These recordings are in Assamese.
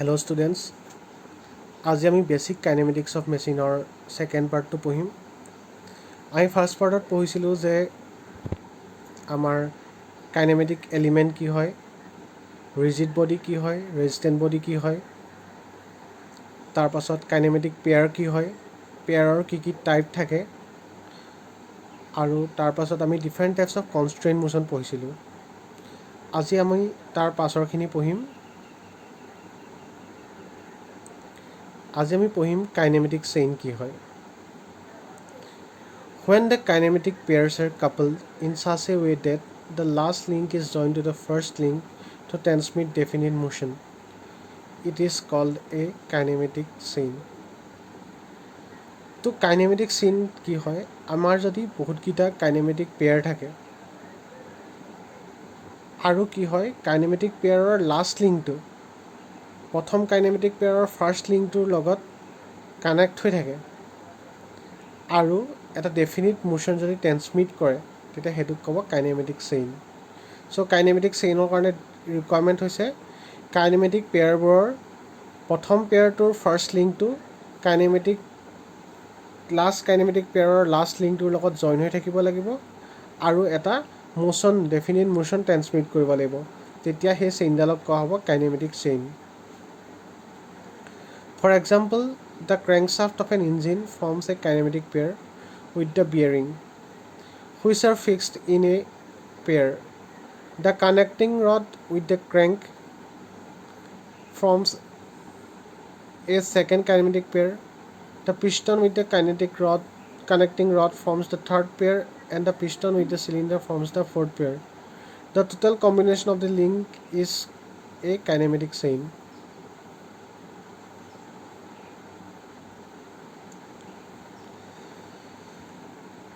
Hello students, আজি আমি বেসিক কাইনেমেটিক্স অফ মেচিনৰ সেকেন্ড পাৰ্টটো পঢ়িম। আমি ফাৰ্ষ্ট পাৰ্টত পঢ়িছিলোঁ যে আমাৰ কাইনেমেটিক এলিমেণ্ট কি হয়, ৰিজিড বডি কি হয়, ৰেজিষ্টেণ্ট বডি কি হয়, তাৰ পাছত কাইনেমেটিক পেয়াৰ কি হয়, পেয়াৰৰ কি কি টাইপ থাকে, আৰু তাৰ পাছত আমি ডিফাৰেণ্ট টাইপছ অফ কনষ্ট্ৰেইণ্ট মোশ্যন পঢ়িছিলোঁ। আজি আমি তাৰ পাছৰখিনি পঢ়িম। আজি আমি পঢ়িম কাইনেমেটিক চেইন কি হয়। When the kinematic pairs are coupled in such a way that the last link is joined to the first link to transmit definite motion, it is called a kinematic chain. তো কাইনেমেটিক চেইন কি হয়, আমাৰ যদি বহুতকেইটা কাইনেমেটিক পেয়াৰ থাকে আৰু কি হয় কাইনেমেটিক পেয়াৰৰ লাষ্ট লিংকটো প্ৰথম কাইনেমেটিক পেয়াৰৰ ফাৰ্ষ্ট লিংকটোৰ লগত কানেক্ট হৈ থাকে আৰু এটা ডেফিনিট মোশ্যন যদি ট্ৰেন্সমিট কৰে তেতিয়া সেইটোক ক'ব কাইনেমেটিক চেইন। চ' কাইনেমেটিক চেইনৰ কাৰণে ৰিকুৱাৰমেণ্ট হৈছে কাইনেমেটিক পেয়াৰবোৰৰ প্ৰথম পেয়াৰটোৰ ফাৰ্ষ্ট লিংকটো লাষ্ট কাইনেমেটিক পেয়াৰৰ লাষ্ট লিংকটোৰ লগত জইন হৈ থাকিব লাগিব আৰু এটা মোশ্যন ডেফিনিট মোশ্যন ট্ৰেন্সমিট কৰিব লাগিব, তেতিয়া সেই চেইনডালক কোৱা হ'ব kinematic chain. For example, the crankshaft of an engine forms a kinematic pair with the bearing, which are fixed in a pair. The connecting rod with the crank forms a second kinematic pair. The piston with the connecting rod forms the third pair, and the piston with the cylinder forms the fourth pair. The total combination of the link is a kinematic chain.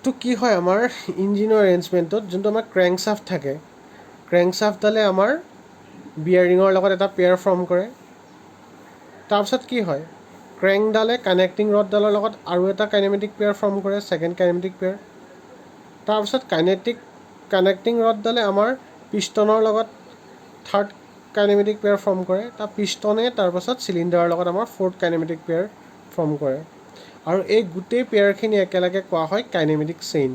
তো কি হয় আমাৰ ইঞ্জিনৰ এৰেঞ্জমেণ্টত যোনটো আমাৰ ক্ৰেংকশ্বাফ্ট থাকে, ক্ৰেংকশ্বাফ্টডালে আমাৰ বিয়াৰিঙৰ লগত এটা পেয়াৰ ফৰ্ম কৰে। তাৰপিছত কি হয় ক্ৰেংকডালে কানেক্টিং ৰডডালৰ লগত আৰু এটা কাইনেমেটিক পেয়াৰ ফৰ্ম কৰে, ছেকেণ্ড কাইনেমেটিক পেয়াৰ। তাৰপিছত কানেক্টিং ৰডডালে আমাৰ পিষ্টনৰ লগত থাৰ্ড কাইনেমেটিক পেয়াৰ ফৰ্ম কৰে। তাৰ পিষ্টনে তাৰপাছত চিলিণ্ডাৰৰ লগত আমাৰ ফ'ৰ্থ কাইনেমেটিক পেয়াৰ ফৰ্ম কৰে, আৰু এই গোটেই পেয়াৰখিনি একেলগে কোৱা হয় কাইনেমেটিক চেইন।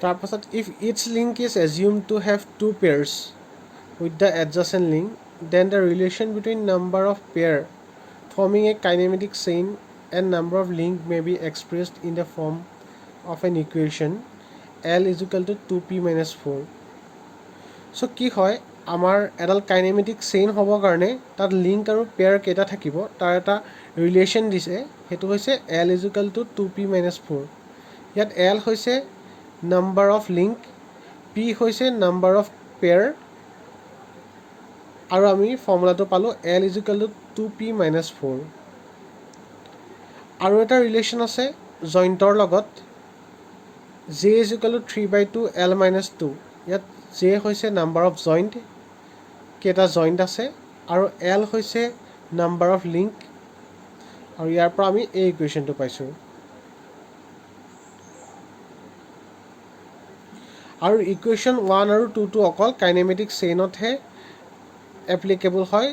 তাৰপাছত if each link is assumed to have two pairs with the adjacent link, then the relation between number of pair forming a kinematic chain and number of link may be expressed in the form of an equation L = 2p-4। So' কি হয় আমাৰ এডাল কাইনেমেটিক চেইন হ'বৰ কাৰণে তাত লিংক আৰু পেয়াৰ কেইটা থাকিব তাৰ এটা ৰিলেশ্যন দিছে, সেইটো হৈছে L = 2p-4। ইয়াত L হৈছে নাম্বাৰ অফ লিংক, P হৈছে নাম্বাৰ অফ পেয়াৰ, আৰু আমি ফৰ্মুলাটো পালোঁ L = 2p-4। আৰু এটা ৰিলেশ্যন আছে জইণ্টৰ লগত, J = 3/2L-2। ইয়াত J হৈছে নাম্বাৰ অফ জইণ্ট, কেইটা জইণ্ট আছে, আৰু L হৈছে নাম্বাৰ অফ লিংক, আৰু ইয়াৰ পৰা আমি এই ইকুৱেশ্যনটো পাইছোঁ। আৰু ইকুৱেশ্যন 1 আৰু 2টো অকল কাইনেমেটিক চেইনতহে এপ্লিকেবল হয়,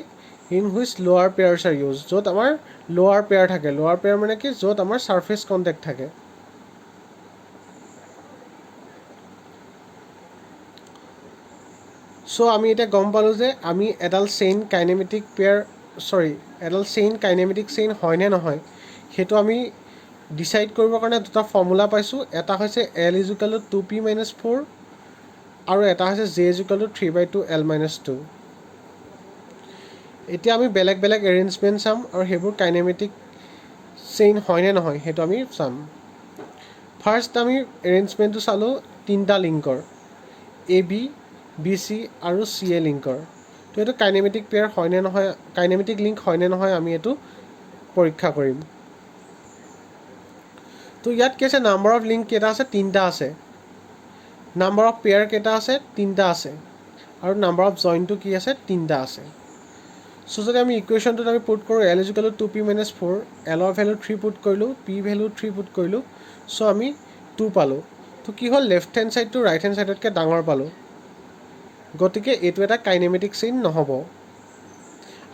ইন হুইচ লোৱাৰ পেয়াৰ্ছ আৰ ইউজ, য'ত আমাৰ লোৱাৰ পেয়াৰ থাকে। লোৱাৰ পেয়াৰ মানে কি, য'ত আমাৰ ছাৰ্ফেচ কণ্টেক্ট থাকে। চ' আমি এতিয়া গম পালোঁ যে আমি এডাল চেইন কাইনেমেটিক চেইন হয়নে নহয় সেইটো আমি ডিচাইড কৰিবৰ কাৰণে দুটা ফৰ্মুলা পাইছোঁ। এটা হৈছে L = 2p-4 আৰু এটা হৈছে J = 3/2L-2। এতিয়া আমি বেলেগ বেলেগ এৰেঞ্জমেণ্ট চাম আৰু সেইবোৰ কাইনেমেটিক চেইন হয়নে নহয় সেইটো আমি চাম। ফাৰ্ষ্ট আমি এৰেঞ্জমেণ্টটো চালোঁ তিনিটা লিংকৰ, AB, BC আৰু CA লিংকৰ। তো এইটো কাইনেমেটিক পেয়াৰ হয়নে নহয়, কাইনেমেটিক লিংক হয়নে নহয় আমি এইটো পৰীক্ষা কৰিম। তো ইয়াত কি আছে, নাম্বাৰ অফ লিংক কেইটা আছে, তিনিটা আছে। নাম্বাৰ অফ পেয়াৰ কেইটা আছে, তিনিটা আছে। আৰু নাম্বাৰ অফ জইণ্টটো কি আছে, তিনিটা আছে। চ' যদি আমি ইকুৱেশ্যনটোত আমি পুট কৰোঁ L = 2p-4, Lৰ ভেলু 3 পুট কৰিলোঁ, P ভেলু 3 পুট কৰিলোঁ, চ' আমি 2 পালোঁ। তো কি হ'ল, লেফ্ট হেণ্ড ছাইডটো ৰাইট হেণ্ড ছাইডতকৈ ডাঙৰ পালোঁ। গতিকে এইটো এটা কাইনেমেটিক চেইন নহ'ব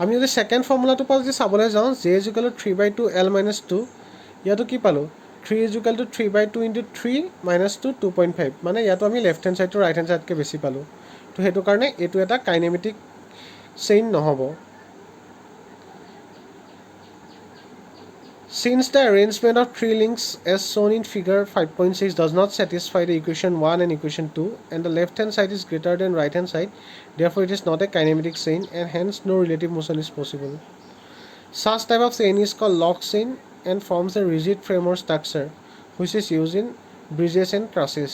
আমি যদি সেকেন্ড ফৰ্মুলাটোৰ পৰা যদি চাবলৈ যাওঁ j = 3/2 l - 2 ইয়াতো কি পালোঁ 3 = 3/2 × 3 - 2 2.5 মানে ইয়াতো আমি লেফ্ট হেণ্ড সাইডটো ৰাইট হেণ্ড সাইডতকৈ বেছি পালোঁ তো সেইটো কাৰণে এইটো এটা কাইনেমেটিক চেইন নহ'ব Since the arrangement of three links as shown in figure 5.6 does not satisfy the equation 1 and equation 2 and the left hand side is greater than right hand side, therefore it is not a kinematic chain and hence no relative motion is possible. Such type of chain is called lock chain and forms a rigid frame or structure which is used in bridges and trusses.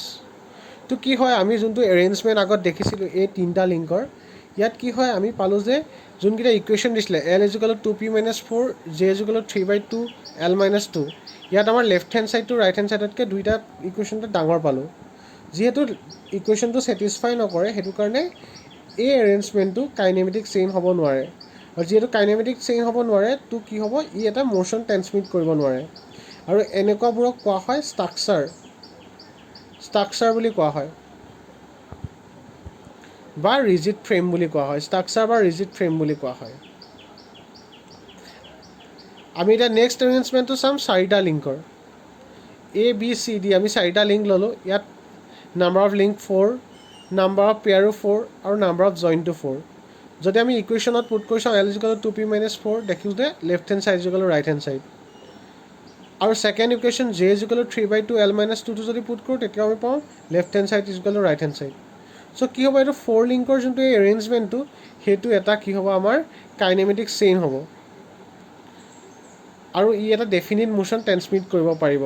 তো কি হয় আমি যোনটো এৰেঞ্জমেণ্ট আগত দেখিছিলোঁ এই তিনিটা লিংকৰ ইয়াত কি হয় আমি পালোঁ যে যোনকেইটা ইকুৱেশ্যন দিছিলে l = 2p - 4 j = 3/2 l - 2 ইয়াত আমাৰ লেফ্ট হেণ্ড ছাইডটো ৰাইট হেণ্ড ছাইডতকৈ দুইটা ইকুৱেশ্যনটো ডাঙৰ পালোঁ যিহেতু ইকুৱেশ্যনটো ছেটিছফাই নকৰে সেইটো কাৰণে এই এৰেঞ্জমেণ্টটো কাইনেমেটিক চেইন হ'ব নোৱাৰে আৰু যিহেতু কাইনেমেটিক চেইন হ'ব নোৱাৰে তো কি হ'ব ই এটা মোশ্যন ট্ৰেন্সমিট কৰিব নোৱাৰে আৰু এনেকুৱাবোৰক কোৱা হয় ষ্ট্ৰাকচাৰ বুলি কোৱা হয় বা ৰিজিড ফ্ৰেম বুলি কোৱা হয় ষ্ট্ৰাকচাৰ বা ৰিজিড ফ্ৰেম বুলি কোৱা হয় আমি এতিয়া নেক্সট এৰেঞ্জমেণ্টটো চাম চাৰিটা লিংকৰ A B C D আমি চাৰিটা লিংক ল'লোঁ ইয়াত number of link 4 number of পেয়াৰো 4 আৰু নাম্বাৰ অফ জইণ্টটো 4 যদি আমি ইকুৱেশ্যনত পুট কৰি চাওঁ l = 2p - 4 দেখিছোঁ যে left hand side = right hand side আৰু ছেকেণ্ড ইকুৱেশ্যন j = 3/2 l - 2টো যদি পুট কৰোঁ তেতিয়া আমি পাওঁ left hand side = right hand side so' কি হ'ব এইটো 4 লিংকৰ যোনটো এই এৰেঞ্জমেণ্টটো সেইটো এটা কি হ'ব আমাৰ কাইনেমেটিক চেইন হ'ব আৰু ই এটা ডেফিনিট মোশ্যন ট্ৰেন্সমিট কৰিব পাৰিব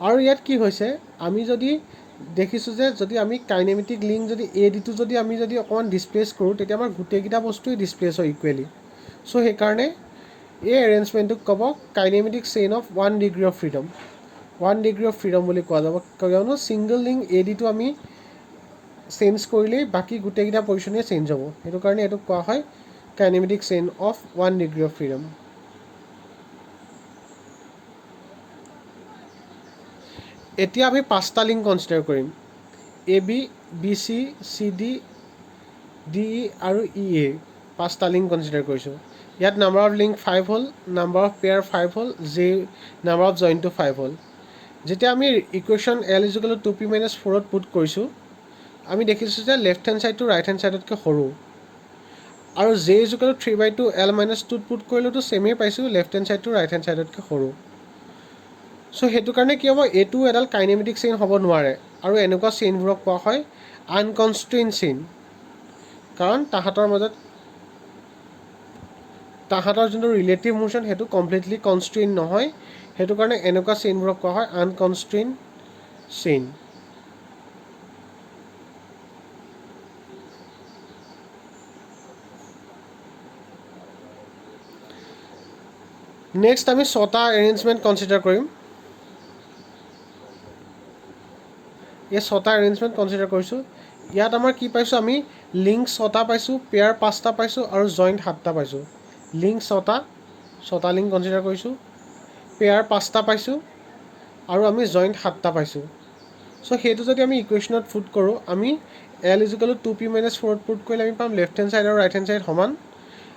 আৰু ইয়াত কি হৈছে আমি যদি দেখিছোঁ যে যদি আমি কাইনেমেটিক লিংক যদি ADটো যদি আমি যদি অকণমান ডিছপ্লেচ কৰোঁ তেতিয়া আমাৰ গোটেইকেইটা বস্তুৱেই ডিছপ্লেচ হয় ইকুৱেলি চ' সেইকাৰণে এই এৰেঞ্জমেণ্টটোক ক'ব kinematic chain of 1 degree of freedom 1 degree of freedom বুলি কোৱা যাব কিয়নো ছিংগল লিংক ADটো আমি চেঞ্জ কৰিলেই বাকী গোটেইকেইটা পজিশ্যনেই চেঞ্জ হ'ব সেইটো কাৰণে এইটোক কোৱা হয় kinematic chain of 1 degree of freedom এতিয়া আমি পাঁচটা লিংক কনচিডাৰ কৰিম AB BC CD DE আৰু EA পাঁচটা লিংক কনচিডাৰ কৰিছোঁ ইয়াত নাম্বাৰ অফ লিংক 5 হ'ল নাম্বাৰ অফ পেয়াৰ 5 হ'ল নাম্বাৰ অফ জইণ্টটো 5 হ'ল যেতিয়া আমি ইকুৱেশ্যন l = 2p - 4ত পুট কৰিছোঁ আমি দেখিছোঁ যে লেফ্ট হেণ্ড ছাইডটো ৰাইট হেণ্ড ছাইডতকৈ সৰু আৰু j = 3/2 l - 2ত পুট কৰিলেতো ছেমেই পাইছোঁ লেফ্ট হেণ্ড ছাইডটো ৰাইট হেণ্ড ছাইডতকৈ সৰু চ' সেইটো কাৰণে কি হ'ব এইটো এডাল কাইনেমেটিক চেইন হ'ব নোৱাৰে আৰু এনেকুৱা চেইনবোৰক কোৱা হয় আনকনষ্ট্ৰেইন চেইন কাৰণ তাহাঁতৰ যোনটো ৰিলেটিভ মোশ্যন সেইটো কমপ্লিটলি কনষ্ট্ৰেইন নহয় সেইটো কাৰণে এনেকুৱা চেইনবোৰক কোৱা হয় আনকনষ্ট্ৰেইন চেইন নেক্সট আমি ছটা এৰেঞ্জমেণ্ট কনচিডাৰ কৰিম এই ছটা এৰেঞ্জমেণ্ট কনচিডাৰ কৰিছোঁ ইয়াত আমাৰ কি পাইছোঁ আমি লিংক 6টা পাইছোঁ পেয়াৰ 5টা পাইছোঁ আৰু জইণ্ট 7টা পাইছোঁ লিংক 6টা লিংক কনচিডাৰ কৰিছোঁ পেয়াৰ 5টা পাইছোঁ আৰু আমি জইণ্ট 7টা পাইছোঁ চ' সেইটো যদি আমি ইকুৱেশ্যনত পুট কৰোঁ আমি l = 2p - 4ত পুট কৰিলে আমি পাম লেফ্ট হেণ্ড ছাইড আৰু ৰাইট হেণ্ড ছাইড সমান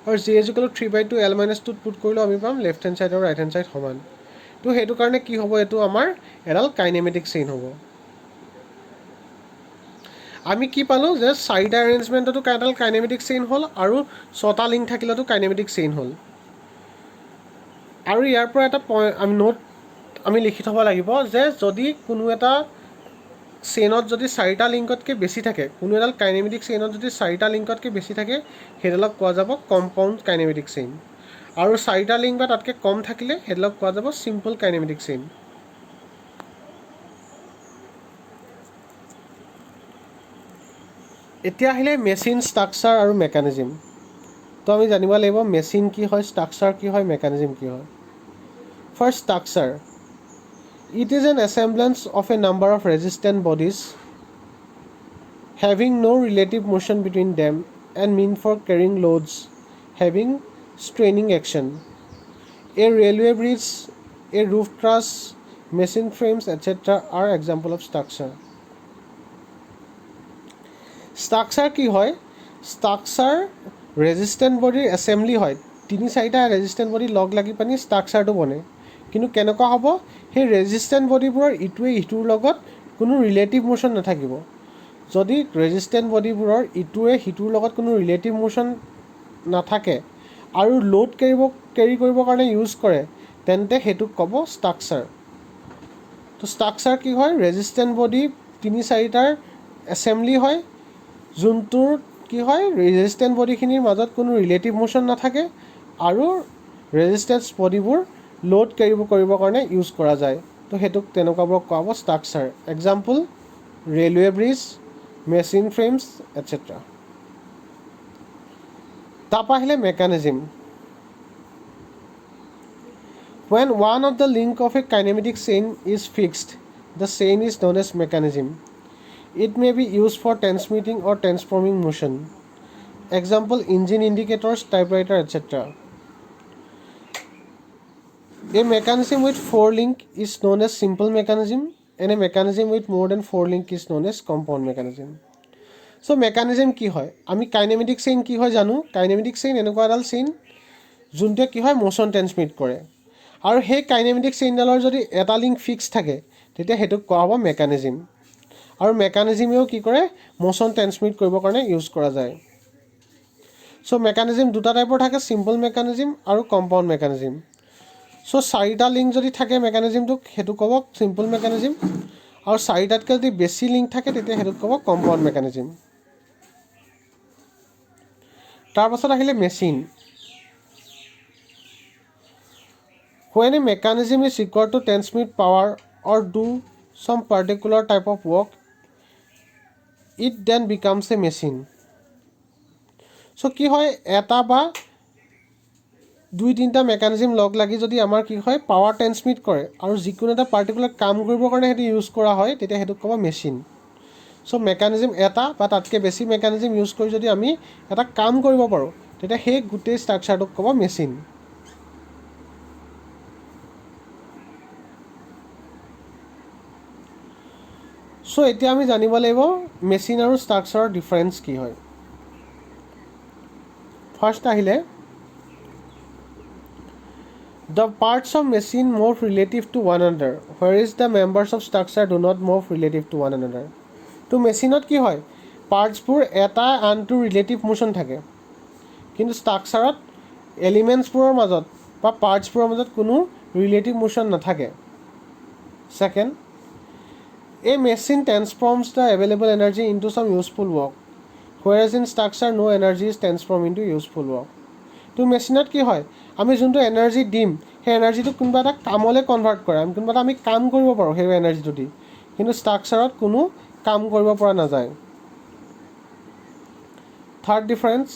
আৰু j = 3/2 l - 2ত পুট কৰিলেও আমি পাম লেফ্ট হেণ্ড ছাইড আৰু ৰাইট হেণ্ড ছাইড সমান তো সেইটো কাৰণে কি হ'ব এইটো আমাৰ এডাল কাইনেমেটিক চেইন হ'ব আমি কি পালোঁ যে চাৰিটা এৰেঞ্জমেণ্টতো এডাল কাইনেমেটিক চেইন হ'ল আৰু 6টা লিংক থাকিলেতো কাইনেমেটিক চেইন হ'ল আৰু ইয়াৰ পৰা এটা আমি নোট আমি লিখি থ'ব লাগিব যে যদি কোনো এটা চেইনত যদি 4টা লিংকতকৈ বেছি থাকে কোনো এডাল কাইনেমেটিক চেইনত যদি 4টা লিংকতকৈ বেছি থাকে সেইডালক কোৱা যাব কম্পাউণ্ড কাইনেমেটিক চেইন আৰু 4টা লিংক বা তাতকৈ কম থাকিলে সেইডালক কোৱা যাব চিম্পল কাইনেমেটিক চেইন এতিয়া আহিলে মেচিন ষ্ট্ৰাকচাৰ আৰু মেকানিজিম তো আমি জানিব লাগিব মেচিন কি হয় ষ্ট্ৰাকচাৰ কি হয় মেকানিজিম কি হয় first structure it is an assemblage of a number of resistant bodies having no' relative motion between them and meant for carrying loads having straining action. A railway bridge, a roof truss, machine frames, etc. are example of structure. Structure কি হয়? Structure resistant body assembly হয়. 3-4টা resistant body লগ লাগি পানি structureটো বনে. কিন্তু কেনেকুৱা হ'ব? সেই resistant bodyবোৰৰ ইটোৱে ইটোৰ লগত কোনো relative motion নাথাকিব. যদি resistant bodyবোৰৰ ইটোৱে সিটোৰ লগত কোনো relative motion নাথাকে আৰু লোড কেৰি কৰিবৰ কাৰণে ইউজ কৰে, তেন্তে সেইটোক ক'ব structure. তো structure কি হয়? resistant body 3-4টাৰ assembly হয়, যোনটোৰ কি হয় ৰেজিষ্টেন্ট বডিখিনিৰ মাজত কোনো ৰিলেটিভ মোশ্যন নাথাকে আৰু ৰেজিষ্টেন্স বডিবোৰ লোড কেৰি কৰিবৰ কাৰণে ইউজ কৰা যায়. তো সেইটোক তেনেকুৱাবোৰক কোৱা হ'ব structure. Example railway bridge, machine frames, etcetera. তাৰপৰা আহিলে mechanism. When one of the link of a kinematic chain is fixed, the chain is known as mechanism. It may be used for transmitting or transforming motion. Example engine indicators, typewriter, etc. A mechanism with 4 link is known as simple mechanism, and a mechanism with more than 4 link is known as compound mechanism. So mechanism কি হয়? আমি কাইনেমেটিক চেইন কি হয় জানো? কাইনেমেটিক চেইন এনেকুৱা এডাল চেইন যোনটোৱে কি হয় মোশ্যন ট্ৰেন্সমিট কৰে, আৰু সেই কাইনেমেটিক চেইনডালৰ যদি এটা লিংক ফিক্স থাকে তেতিয়া সেইটোক কোৱা হ'ব মেকানিজিম. আৰু মেকানিজিমেও কি কৰে মোশ্যন ট্ৰেন্সমিট কৰিবৰ কাৰণে ইউজ কৰা যায়. চ' মেকানিজিম দুটা টাইপৰ থাকে, চিম্পল মেকানিজিম আৰু কম্পাউণ্ড মেকানিজিম. চ' 4টা লিংক যদি থাকে মেকানিজিমটোক সেইটো ক'ব চিম্পল মেকানিজিম, আৰু 4টাতকৈ যদি বেছি লিংক থাকে তেতিয়া সেইটোক ক'ব কম্পাউণ্ড মেকানিজিম. তাৰপাছত আহিলে machine. When a mechanism is required to transmit power or do some particular type of work, it then becomes a machine. So কি হয় এটা বা 2-3টা মেকানিজিম লগ লাগি যদি আমাৰ কি হয় পাৱাৰ ট্ৰেন্সমিট কৰে আৰু যিকোনো এটা পাৰ্টিকুলাৰ কাম কৰিবৰ কাৰণে সেইটো ইউজ কৰা হয় তেতিয়া সেইটোক ক'ব মেচিন. চ' মেকানিজিম এটা বা তাতকৈ বেছি মেকানিজিম ইউজ কৰি যদি আমি এটা কাম কৰিব পাৰোঁ তেতিয়া সেই গোটেই ষ্ট্ৰাকচাৰটোক ক'ব মেচিন. চ' এতিয়া আমি জানিব লাগিব মেচিন আৰু ষ্ট্ৰাকচাৰৰ ডিফাৰেঞ্চ কি হয়. ফাৰ্ষ্ট আহিলে the parts of machine move relative to one another, whereas the members of structure do not move relative to one another. তো মেচিনত কি হয় পাৰ্টছবোৰ এটা আনটো ৰিলেটিভ মোশ্যন থাকে, কিন্তু ষ্ট্ৰাকচাৰত এলিমেণ্টছবোৰৰ মাজত বা পাৰ্টছবোৰৰ মাজত কোনো ৰিলেটিভ মোশ্যন নাথাকে. Second, a machine transforms the available energy into some useful work, whereas in structure no energy is transformed into useful work. তো মেচিনত কি হয় আমি যোনটো এনাৰ্জি দিম সেই এনাৰ্জিটো কোনোবা এটা কামলৈ কনভাৰ্ট কৰে, আমি কোনোবা এটা আমি কাম কৰিব পাৰোঁ সেই এনাৰ্জিটো দি, কিন্তু ষ্ট্ৰাকচাৰত কোনো কাম কৰিব পৰা নাযায়. Third difference,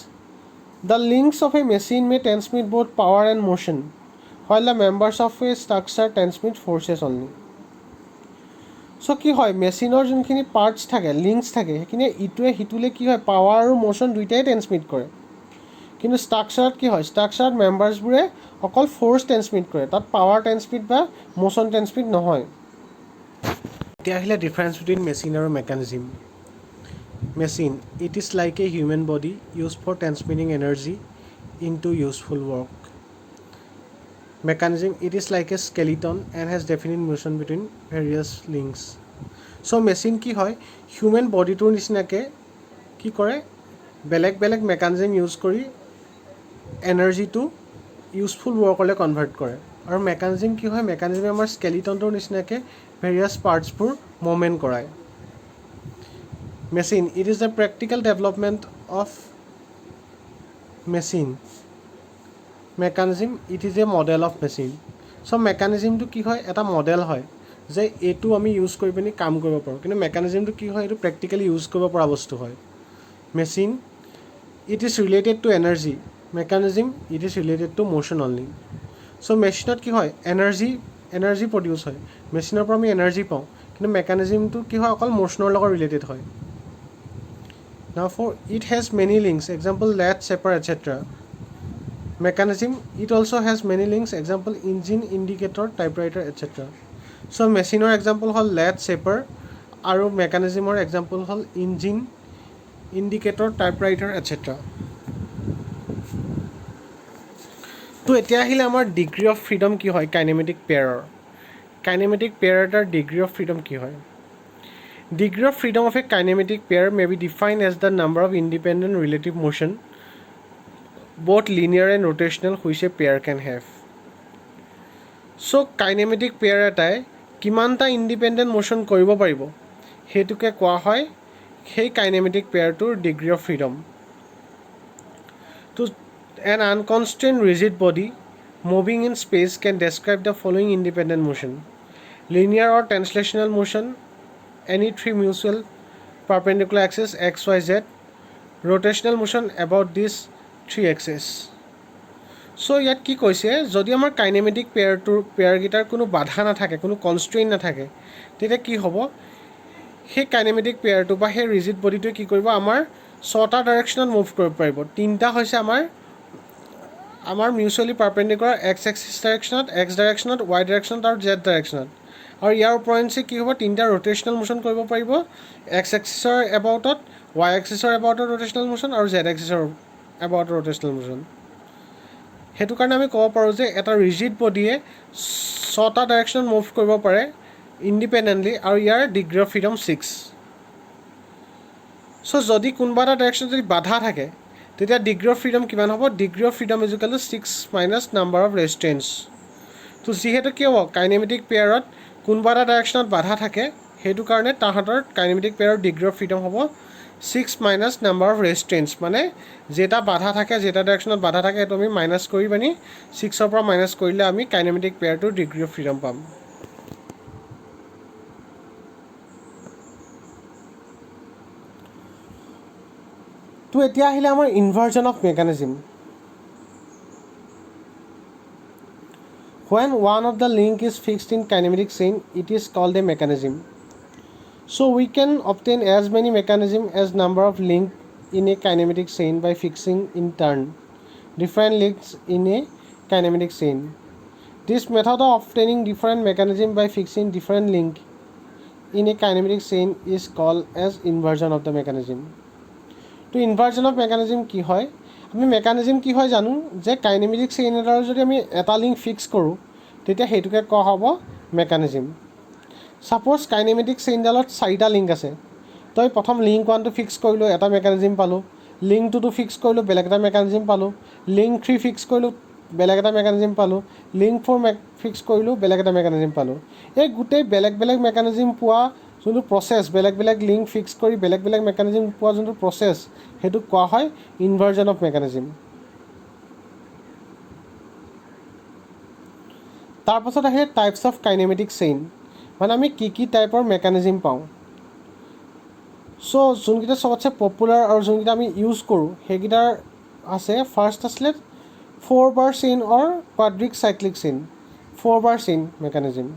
the links of a machine may transmit both power and motion, while the members of a structure transmit forces only. So' কি হয় মেচিনৰ যোনখিনি পাৰ্টছ থাকে লিংকছ থাকে সেইখিনি ইটোৱে সিটোলৈ কি হয় পাৱাৰ আৰু মোশ্যন দুইটাই ট্ৰেন্সমিট কৰে, কিন্তু ষ্ট্ৰাকচাৰত কি হয় ষ্ট্ৰাকচাৰত মেম্বাৰ্ছবোৰে অকল ফ'ৰ্চ ট্ৰেন্সমিট কৰে, তাত পাৱাৰ ট্ৰেন্সমিট বা মোশ্যন ট্ৰেন্সমিট নহয়. এতিয়া আহিলে ডিফাৰেঞ্চ বিটুইন মেচিন আৰু mechanism. Machine, it is like a human body use for transmitting energy into useful work. Mechanism, it is like a skeleton and has definite motion between various links. So machine কি হয় হিউমেন বডিটোৰ নিচিনাকৈ কি কৰে বেলেগ বেলেগ মেকানিজিম ইউজ কৰি এনাৰ্জিটো ইউজফুল ৱৰ্কলৈ কনভাৰ্ট কৰে, আৰু মেকানিজিম কি হয় মেকানিজিমে আমাৰ স্কেলিটনটোৰ নিচিনাকৈ ভেৰিয়াছ পাৰ্টছবোৰ মুভমেণ্ট কৰায়. Machine, it is the practical development of machine. Mechanism, it is a model of machine. So' মেকানিজিমটো কি হয় এটা মডেল হয় যে এইটো আমি ইউজ কৰি পিনি কাম কৰিব পাৰোঁ, কিন্তু মেকানিজিমটো কি হয় এইটো প্ৰেক্টিকেলি ইউজ কৰিব পৰা বস্তু হয়. Machine, it is related to energy. Mechanism, it is related to motion only. So' মেচিনত কি হয় এনাৰ্জি প্ৰডিউচ হয়, মেচিনৰ পৰা আমি এনাৰ্জি পাওঁ, কিন্তু মেকানিজিমটো কি হয় অকল মোশ্যনৰ লগত ৰিলেটেড হয়. Now for it has many links, example lathe, shaper, etcetera. Mechanism, it also has many links, example engine, indicator, typewriter, etc. So মেচিনৰ এক্সাম্পল হ'ল লেড চেপাৰ আৰু মেকানিজিমৰ এক্সাম্পল হ'ল ইঞ্জিন ইণ্ডিকেটৰ টাইপৰাইটাৰ এটচেট্ৰা তো এতিয়া আহিলে আমাৰ ডিগ্ৰী অফ ফ্ৰীডম কি হয় কাইনেমেটিক পেয়াৰৰ কাইনেমেটিক পেয়াৰ এটাৰ ডিগ্ৰী অফ ফ্ৰীডম কি হয় degree of freedom of a kinematic pair may be define as the number of independent relative motion both linear and rotational which a pair can have. So kinematic pair এটাই কিমানটা ইণ্ডিপেণ্ডেণ্ট মোশ্যন কৰিব পাৰিব সেইটোকে কোৱা হয় সেই কাইনেমেটিক পেয়াৰটোৰ ডিগ্ৰী অফ ফ্ৰীডম তো an unconstrained rigid body moving in space can describe the following independent motion linear or translational motion any three mutual perpendicular axes x y z rotational motion about this 3 axis so ইয়াত কি কৈছে যদি আমাৰ কাইনেমেটিক পেয়াৰকেইটাৰ কোনো বাধা নাথাকে কোনো কনষ্ট্ৰেইন নাথাকে তেতিয়া কি হ'ব সেই কাইনেমেটিক পেয়াৰটো বা সেই ৰিজিড বডিটোৱে কি কৰিব আমাৰ ছটা ডাইৰেকশ্যনত মুভ কৰিব পাৰিব তিনিটা হৈছে আমাৰ মিউচুৱেলি পাৰপেণ্ডিকুলাৰ এক্স এক্সিছ ডাইৰেকশ্যনত এক্স ডাইৰেকশ্যনত ৱাই ডাইৰেকশ্যনত আৰু জেড ডাইৰেকশ্যনত আৰু ইয়াৰ ওপৰঞ্চি কি হ'ব তিনিটা ৰোটেশ্যনেল মোশ্যন কৰিব পাৰিব এক্স এক্সিছৰ এবাউটত ৱাই এক্সিছৰ এবাউটত ৰোটেশ্যনেল মোশ্যন আৰু জেড এক্সিছৰ about rotational motion হেতু কাৰণে আমি ক'ব পাৰোঁ যে এটা ৰিজিড বডিয়ে ছটা ডাইৰেকশ্যন মুভ কৰিব পাৰে ইণ্ডিপেণ্ডেণ্টলি আৰু year degree of freedom 6 so যদি কোনোবা এটা ডাইৰেকশ্যন যদি বাধা থাকে তেতিয়া ডিগ্ৰী অফ ফ্ৰীডম কিমান হ'ব degree of freedom is equal to 6 minus number of restraints তো যিহেতু কি হ'ব কাইনেমেটিক পেয়াৰত কোনোবা এটা ডাইৰেকশ্যনত বাধা থাকে সেইটো কাৰণে তাহাঁতৰ কাইনেমেটিক পেয়াৰৰ ডিগ্ৰী অফ ফ্ৰীডম হ'ব 6 মাইনাছ নাম্বাৰ অফ ৰেষ্ট্ৰেইনছ মানে যেটা বাধা থাকে যেটা ডাইৰেকশ্যনত বাধা থাকে সেইটো আমি মাইনাছ কৰি পানি 6ৰ পৰা মাইনাছ কৰিলে আমি কাইনেমেটিক পেয়াৰটোৰ ডিগ্ৰী অফ ফ্ৰীডম পাম তো এতিয়া আহিলে আমাৰ inversion of mechanism when one of the link is fixed in kinematic chain it is called a mechanism so we can obtain as many mechanism as number of link in a kinematic chain by fixing in turn different links in a kinematic chain. This method of obtaining different mechanism by fixing different link in a kinematic chain is called as inversion of the mechanism. To inversion of mechanism কি হয় আমি মেকানিজম কি হয় জানো যে কাইনেমেটিক চেইন এটাৰ যদি আমি এটা লিংক ফিক্স কৰোঁ তেতিয়া সেইটোকে কোৱা হ'ব মেকানিজম সাপোজ কাইনেমেটিক চেইনডালত 4টা লিংক আছে তই প্ৰথম লিংক 1টো ফিক্স কৰিলোঁ এটা মেকানিজম পালোঁ লিংক 2টো ফিক্স কৰিলোঁ বেলেগ এটা মেকানিজম পালোঁ লিংক 3 ফিক্স কৰিলোঁ বেলেগ এটা মেকানিজম পালোঁ লিংক 4 ফিক্স কৰিলোঁ বেলেগ এটা মেকানিজম পালোঁ এই গোটেই বেলেগ বেলেগ মেকানিজম পোৱা যোনটো প্ৰচেছ বেলেগ বেলেগ লিংক ফিক্স কৰি বেলেগ বেলেগ মেকানিজম পোৱা যোনটো প্ৰচেছ সেইটো কোৱা হয় ইনভাৰ্জন অফ মেকানিজম তাৰপাছত আহে টাইপছ অফ কাইনেমেটিক চেইন মানে আমি কি টাইপৰ মেকানিজম পাওঁ সো যোনকেইটা সবতছে পপুলাৰ আৰু যোনকেইটা আমি ইউজ কৰোঁ সেইকেইটাৰ আছে ফাৰ্ষ্ট আছিলে 4 বাৰ চেইন অৰ কোৱাড্ৰিক সাইক্লিক চেইন 4 বাৰ চেইন মেকানিজম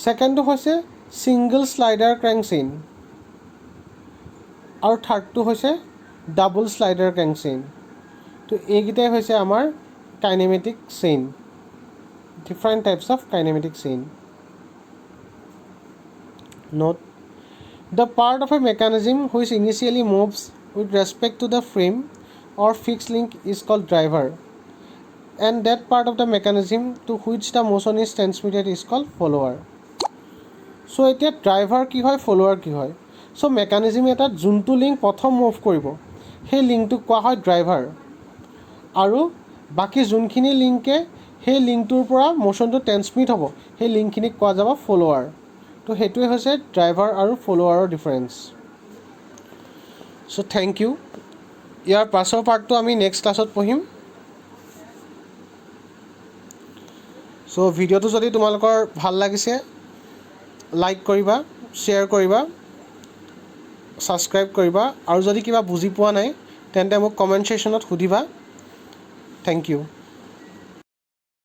সেকেণ্ডটো হৈছে সিংগল স্লাইডাৰ ক্ৰেংক চেইন আৰু থাৰ্ডটো হৈছে ডাবল স্লাইডাৰ ক্ৰেংক চেইন তো এইকেইটাই হৈছে আমাৰ kinematic chain different types of kinematic chain. Note: the part of a mechanism which initially moves with respect to the frame or fixed link is called driver, and that part of the mechanism to which the motion is transmitted is called follower. So এতিয়া driver কি হয় follower কি হয় so mechanism এটা যোনটো লিংক প্ৰথম মুভ কৰিব সেই লিংকটোক কোৱা হয় driver আৰু বাকি যোনখিনি লিংকে সেই লিংকটোৰ পৰা মোশ্যনটো ট্ৰেন্সমিট হ'ব সেই লিংকখিনিক কোৱা যাব ফলোৱাৰ তো সেইটোৱে হৈছে ড্ৰাইভাৰ আৰু ফলোৱাৰৰ ডিফাৰেঞ্চ চ' থেংক ইউ ইয়াৰ পাছৰ পাৰ্টটো আমি নেক্সট ক্লাছত পঢ়িম চ' ভিডিঅ'টো যদি তোমালোকৰ ভাল লাগিছে লাইক কৰিবা শ্বেয়াৰ কৰিবা ছাবস্ক্ৰাইব কৰিবা আৰু যদি কিবা বুজি পোৱা নাই তেন্তে মোক কমেণ্ট ছেকশ্যনত সুধিবা থেংক ইউ